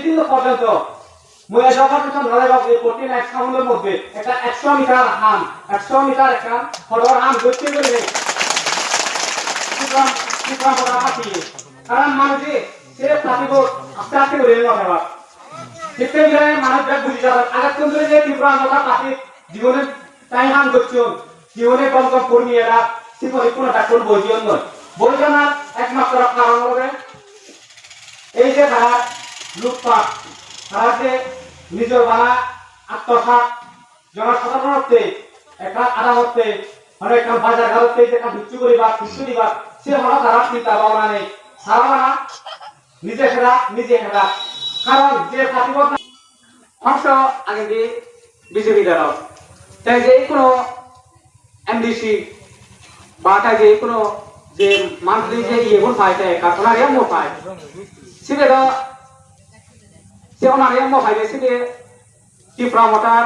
কিন্তু পর্যন্ত মই যখন নলে বাবু 49 সাউন্ডের মধ্যে একটা 100 মিটার হাম 100 মিটার একটা হরর হাম করতে করে কিরকম কথা পাতি কারণ মানুষে সে পাতিব আস্তে আস্তে করে নেওয়া ঠিক আছে মানুষ বুঝি যাবে আগে কোন ধরে যে কিরকম কথা পাতি জীবনে তাই হাম করছো জীবনে কম কম কর্মী এরা জীবনে কোনো ডাক্তার বইজন নয় বইজনার একমাত্র কারণ হবে এই যে তারা লুটপাট তারা যে নিজের বানা আত্মসাৎ জনসাধারণ হতে একটা আধা হতে অনেক বাজার ঘর হতে একটা ভিক্ষু করিবা ভিক্ষু দিবা সে হলো তারা চিন্তা ভাবনা নেই সারা নিজে খেলা কারণ যে পাতিব অংশ আগে দিয়ে বিজেপি দ্বারা তাই যে কোনো এমডিসি বা তাই যে কোনো যে মান্থলি যে ইয়েগুলো পায় তাই কারখানার মো পায় সিবেদা সে অনারিয়াম পাইবে সিবে ত্রিপুরা মোটার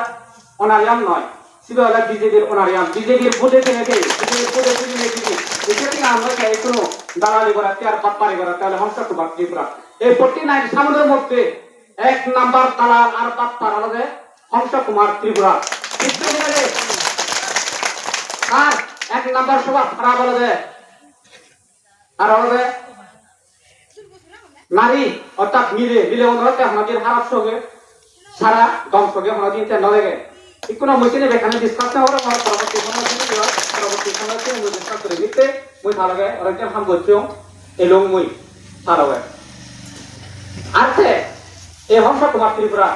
অনারিয়াম নয় সিবে হলো বিজেপির অনারিয়াম বিজেপির ভোটে কিনেছে বিজেপির ভোটে কিনে দিয়েছে এক্ষেত্রে আমরা চাই কোনো দালালি করা আর পাটপাড়ি করা তাহলে হংসা কুমার ত্রিপুরা এই 49 সামুদ্রের মধ্যে এক নাম্বার দালাল আর পাটপাড় আলাদা হংসা কুমার ত্রিপুরা আর এক নাম্বার সভা খারাপ আলাদা আর আলাদা নারী অর্থাৎ মিলে অন্যরা আমাদের হারাপ সঙ্গে সারা দম সঙ্গে আমাদের ইন্টার নলেগে কোনো মেশিনে বেখানে ডিসকাস না হলে আমার পরবর্তী সময় মুই ডিসকাস করে দিতে মুই ভালোগে অনেকটা হাম করছো এলো মুই ভালোগে আছে এই হংস কুমার ত্রিপুরা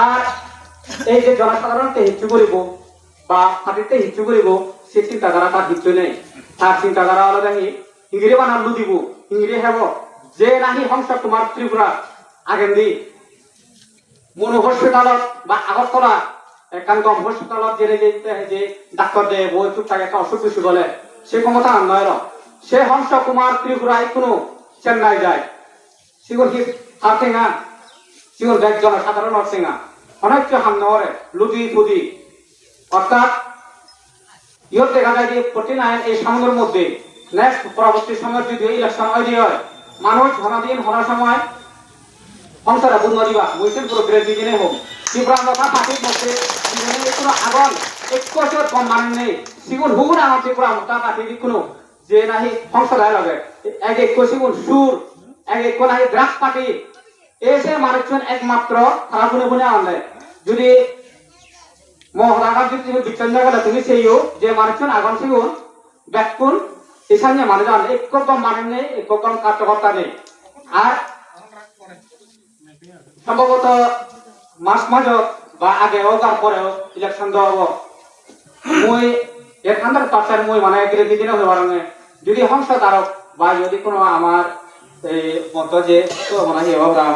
আর এই যে জনসাধারণকে হিচ্ছু করিব বা পার্টিতে হিচ্ছু করিব সে চিন্তাধারা তার হিচ্ছু নেই তার চিন্তাধারা আলাদা ইংরেজি বানান দিব ইংরেজি হেব যে নাহি হংস কুমার ত্রিপুরা আগেন্দি মনো হসপিটালত বা আগরতলা কানগম হসপিটালত যে ডাক্তার দে বই চুপটাকে একটা অসুখ বিসুখ হলে সে ক্ষমতা নয় সে হংস কুমার ত্রিপুরায় কোনো চেন্নাই যায় সিগুন কি হারতেঙা সিগুন একজন সাধারণ হরতেঙা অনেক হাম নহরে লুদি ফুদি অর্থাৎ ইহত দেখা যায় যে 49 এই সামুদ্রের মধ্যে নেক্সট পরবর্তী সময় যদি ইলেকশন হয় মানুষ ঘনাদিন হওয়ার সময় সংসারে বুঝ দিবা বইছেন পুরো গ্রেজুয়েশনে হোক ত্রিপুরা কথা পার্টির মধ্যে কোনো আগন এক বছর কম মানে নেই সিগুন হুগুন আমার ত্রিপুরা মোটা পার্টি কোনো যে নাহি সংসদ লাগে এক সিগুন সুর এক নাহি দ্রাক্ষ পার্টি এসে মানুষজন একমাত্র খারাপ গুনে আনলে যদি মহারাগাম যদি তুমি বিচ্ছন্দ গেলে তুমি সেইও যে মানুষজন আগন সিগুন ব্যাকুন এখানে মানুষ জানে এক কম মানে নেই এক কম কার্যকর্তা নেই আর সম্ভবত মাঝত বা আগে হোক আর পরে হোক ইলেকশন দেওয়া হব মই 100% মই মানে গ্রেজুয়েট দিনে হয়ে পারে যদি সংসদ আরক বা যদি কোনো আমার এই মত যে মানে হেবাম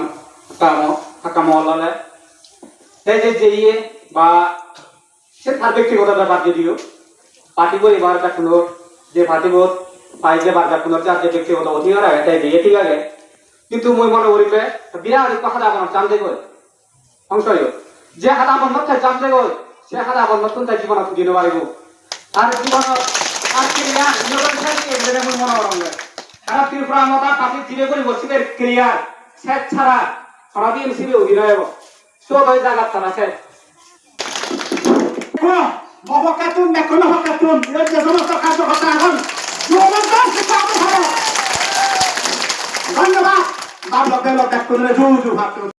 কাম হলে সেই যে ইয়ে বা সে তার ব্যক্তিগত ব্যাপার যদিও পার্টি পরিবার কোনো যে পার্টিবোধ পাই যে বারবার কোনো যে ব্যক্তিগত অধিকার আছে তাই দিয়ে ঠিক আছে কিন্তু মই মনে করিলে বিরাট হাদা বন্ধ জানতে গই সংশয় যে হাদা বন্ধ জানতে গই সে হাদা বন্ধ তাই জীবন দিতে পারিব আর জীবন আর ক্রিয়া মই মনে করলে তারা ত্রিপুরা মতা পাতি জিরে করে বসিবের ক্রিয়া সেট ছাড়া সারাদিন সিবে অধিনয় হব সব ওই জায়গা তারা সেট মহকাতুন মেকন হকাতুন এর যে সমস্ত কার্যকর্তা এখন ধন্যবাদ বাপ লোকের লোক করে জু ভাত